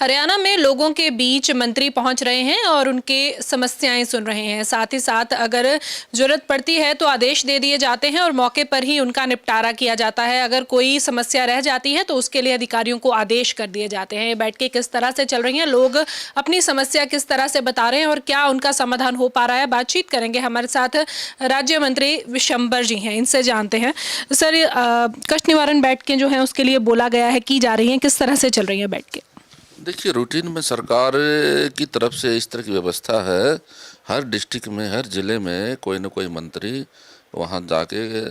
हरियाणा में लोगों के बीच मंत्री पहुंच रहे हैं और उनके समस्याएं सुन रहे हैं। साथ ही साथ अगर जरूरत पड़ती है तो आदेश दे दिए जाते हैं और मौके पर ही उनका निपटारा किया जाता है। अगर कोई समस्या रह जाती है तो उसके लिए अधिकारियों को आदेश कर दिए जाते हैं। बैठकें किस तरह से चल रही हैं, लोग अपनी समस्या किस तरह से बता रहे हैं और क्या उनका समाधान हो पा रहा है, बातचीत करेंगे। हमारे साथ राज्य मंत्री विशंबर जी हैं, इनसे जानते हैं। सर, कष्ट निवारण बैठकें जो हैं उसके लिए बोला गया है, की जा रही हैं, किस तरह से चल रही हैं बैठकें? देखिए, रूटीन में सरकार की तरफ से इस तरह की व्यवस्था है। हर डिस्ट्रिक्ट में, हर ज़िले में कोई ना कोई मंत्री वहाँ जाके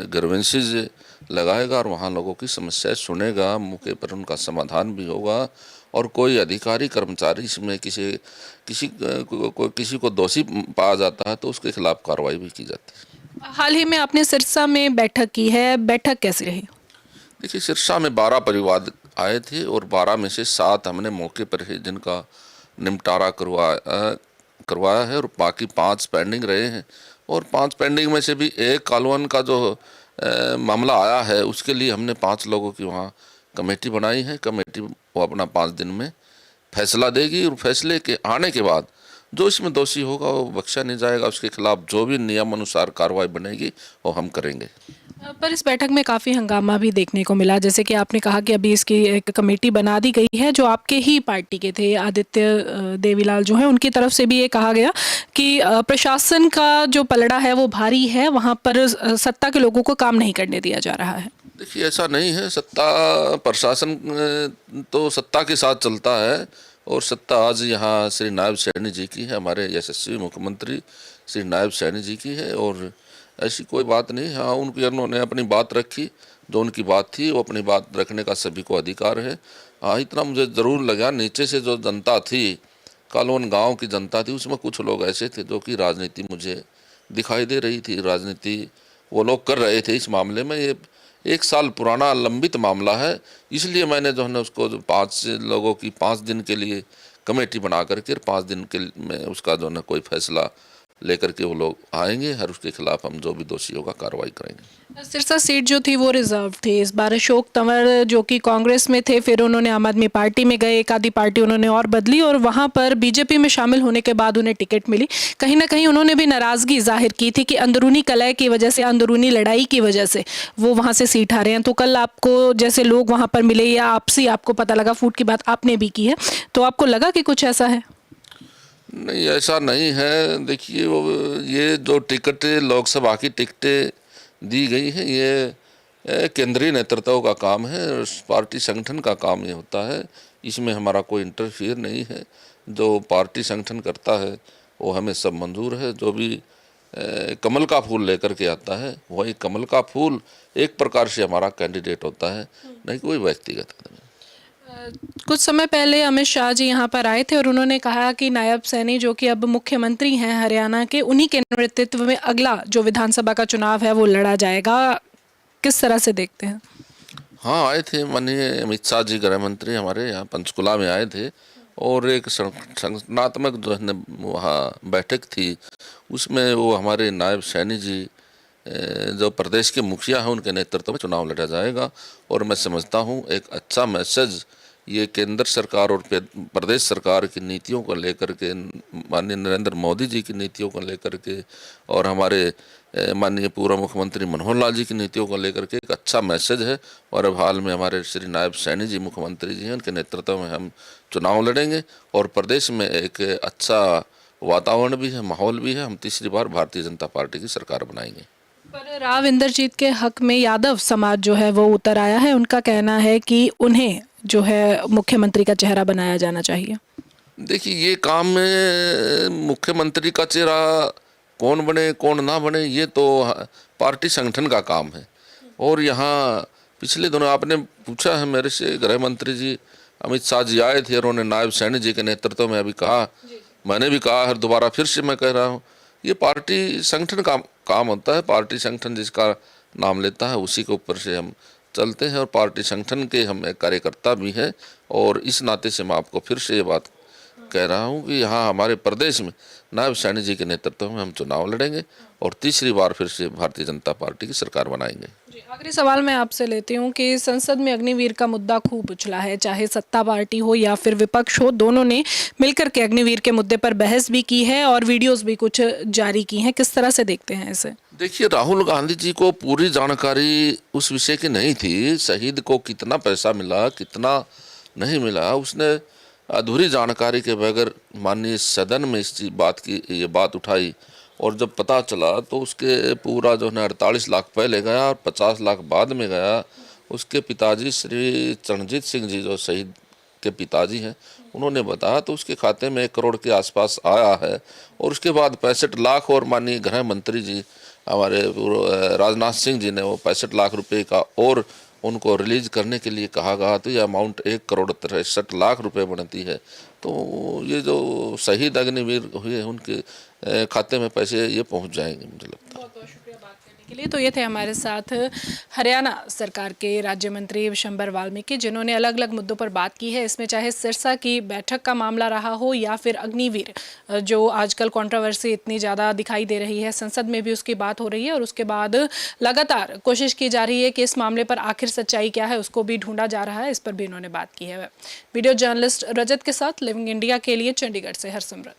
ग्रीवेंसेस लगाएगा और वहाँ लोगों की समस्याएं सुनेगा, मौके पर उनका समाधान भी होगा। और कोई अधिकारी कर्मचारी इसमें किसी को दोषी पाया जाता है तो उसके खिलाफ कार्रवाई भी की जाती है। हाल ही में आपने सिरसा में बैठक की है, बैठक कैसी रही? देखिए, सिरसा में 12 परिवार आए थे और 12 में से 7 हमने मौके पर ही जिनका निपटारा करवाया है और बाकी 5 पेंडिंग रहे हैं। और 5 पेंडिंग में से भी एक कालवन का जो मामला आया है उसके लिए हमने 5 लोगों की वहाँ कमेटी बनाई है। कमेटी वो अपना 5 दिन में फैसला देगी और फैसले के आने के बाद जो इसमें दोषी होगा वो बख्शा नहीं जाएगा। उसके खिलाफ जो भी नियम अनुसार कार्रवाई बनेगी वो हम करेंगे। पर इस बैठक में काफ़ी हंगामा भी देखने को मिला, जैसे कि आपने कहा कि अभी इसकी एक कमेटी बना दी गई है। जो आपके ही पार्टी के थे आदित्य देवीलाल जो है, उनकी तरफ से भी ये कहा गया कि प्रशासन का जो पलड़ा है वो भारी है, वहाँ पर सत्ता के लोगों को काम नहीं करने दिया जा रहा है। देखिए, ऐसा नहीं है। प्रशासन तो सत्ता के साथ चलता है और सत्ता आज यहाँ श्री नायब सैनी जी की है, हमारे यशस्वी मुख्यमंत्री श्री नायब सैनी जी की है। और ऐसी कोई बात नहीं। हाँ, उन्होंने अपनी बात रखी, जो उनकी बात थी वो अपनी बात रखने का सभी को अधिकार है। हाँ, इतना मुझे ज़रूर लगा, नीचे से जो जनता थी, कालोन गांव की जनता थी, उसमें कुछ लोग ऐसे थे जो कि राजनीति मुझे दिखाई दे रही थी। राजनीति वो लोग कर रहे थे इस मामले में। ये 1 साल पुराना लंबित मामला है, इसलिए मैंने जो है ना उसको 5 लोगों की 5 दिन के लिए कमेटी बना करके 5 दिन के में उसका जो है ना कोई फैसला लेकर के वो लोग आएंगे और उसके खिलाफ हम जो भी दोषी होगा कार्रवाई करेंगे। सिरसा सीट जो थी वो रिजर्व थी। इस बार अशोक तंवर जो कि कांग्रेस में थे, फिर उन्होंने आम आदमी पार्टी में गए, एक आधी पार्टी उन्होंने और बदली और वहां पर बीजेपी में शामिल होने के बाद उन्हें टिकट मिली। कहीं ना कहीं उन्होंने भी नाराजगी जाहिर की थी कि अंदरूनी कलह की वजह से, अंदरूनी लड़ाई की वजह से वो वहां से सीट हारे हैं। तो कल आपको जैसे लोग वहां पर मिले या आपसी आपको पता लगा, फूट की बात आपने भी की है, तो आपको लगा कि कुछ ऐसा है? नहीं, ऐसा नहीं है। देखिए, ये जो टिकटें, लोकसभा की टिकटें दी गई हैं, ये केंद्रीय नेतृत्व का काम है, पार्टी संगठन का काम ये होता है। इसमें हमारा कोई इंटरफियर नहीं है। जो पार्टी संगठन करता है वो हमें सब मंजूर है। जो भी कमल का फूल लेकर के आता है वही कमल का फूल एक प्रकार से हमारा कैंडिडेट होता है, नहीं कोई व्यक्तिगत। कुछ समय पहले अमित शाह जी यहाँ पर आए थे और उन्होंने कहा कि नायब सैनी जो कि अब मुख्यमंत्री हैं हरियाणा के, उन्हीं के नेतृत्व में अगला जो विधानसभा का चुनाव है वो लड़ा जाएगा। किस तरह से देखते हैं? हाँ, आए थे माननीय अमित शाह जी, गृह मंत्री हमारे यहाँ पंचकुला में आए थे और एक संगठनात्मक जो है वहाँ बैठक थी, उसमें वो हमारे नायब सैनी जी जो प्रदेश के मुखिया हैं उनके नेतृत्व में चुनाव लड़ा जाएगा। और मैं समझता हूँ एक अच्छा मैसेज ये केंद्र सरकार और प्रदेश सरकार की नीतियों को लेकर के, माननीय नरेंद्र मोदी जी की नीतियों को लेकर के और हमारे माननीय पूर्व मुख्यमंत्री मनोहर लाल जी की नीतियों को लेकर के एक अच्छा मैसेज है। और अब हाल में हमारे श्री नायब सैनी जी मुख्यमंत्री जी हैं, उनके नेतृत्व में हम चुनाव लड़ेंगे और प्रदेश में एक अच्छा वातावरण भी है, माहौल भी है। हम तीसरी बार भारतीय जनता पार्टी की सरकार बनाएंगे। पर राव इंद्रजीत के हक में यादव समाज जो है वो उतर आया है। उनका कहना है कि उन्हें जो है मुख्यमंत्री का चेहरा बनाया जाना चाहिए। देखिए, ये काम में मुख्यमंत्री का चेहरा कौन बने कौन ना बने ये तो पार्टी संगठन का काम है। और यहाँ पिछले दिनों आपने पूछा है मेरे से, गृह मंत्री जी अमित शाह जी आए थे और उन्होंने नायब सैनी जी के नेतृत्व में अभी कहा, मैंने भी कहा है, दोबारा फिर से मैं कह रहा हूँ, ये पार्टी संगठन का काम होता है। पार्टी संगठन जिसका नाम लेता है उसी के ऊपर से हम चलते हैं और पार्टी संगठन के हम एक कार्यकर्ता भी हैं। और इस नाते से मैं आपको फिर से ये बात कह रहा हूँ कि यहाँ हमारे प्रदेश में नायब सैनी जी के नेतृत्व में हम चुनाव लड़ेंगे और तीसरी बार फिर से भारतीय जनता पार्टी की सरकार बनाएंगे। जी, आखिरी सवाल मैं आपसे लेती हूँ कि संसद में अग्निवीर का मुद्दा खूब उछला है, चाहे सत्ता पार्टी हो या फिर विपक्ष हो, दोनों ने मिलकर के अग्निवीर के मुद्दे पर बहस भी की है और वीडियोस भी कुछ जारी की हैं। किस तरह से देखते हैं इसे? देखिए, राहुल गांधी जी को पूरी जानकारी उस विषय की नहीं थी, शहीद को कितना पैसा मिला कितना नहीं मिला, उसने अधूरी जानकारी के बगैर माननीय सदन में इस बात की ये बात उठाई और जब पता चला तो उसके पूरा जो है 48 लाख पहले गया और 50 लाख बाद में गया। उसके पिताजी श्री चरणजीत सिंह जी जो शहीद के पिताजी हैं, उन्होंने बताया तो उसके खाते में 1 करोड़ के आसपास आया है और उसके बाद 65 लाख और माननीय गृह मंत्री जी हमारे राजनाथ सिंह जी ने वो 65 लाख रुपए का और उनको रिलीज करने के लिए कहा गया, तो ये अमाउंट 1 करोड़ 63 लाख रुपए बनती है। तो ये जो शहीद अग्निवीर हुए उनके खाते में पैसे ये पहुंच जाएंगे, मुझे लगता है। बहुत बहुत शुक्रिया बात करने के लिए। तो ये थे हमारे साथ हरियाणा सरकार के राज्य मंत्री विशंबर वाल्मीकि, जिन्होंने अलग अलग मुद्दों पर बात की है। इसमें चाहे सिरसा की बैठक का मामला रहा हो या फिर अग्निवीर, जो आजकल कंट्रोवर्सी इतनी ज़्यादा दिखाई दे रही है, संसद में भी उसकी बात हो रही है और उसके बाद लगातार कोशिश की जा रही है कि इस मामले पर आखिर सच्चाई क्या है उसको भी ढूंढा जा रहा है। इस पर भी इन्होंने बात की है। वीडियो जर्नलिस्ट रजत के साथ लिविंग इंडिया के लिए चंडीगढ़ से हरसिमरत।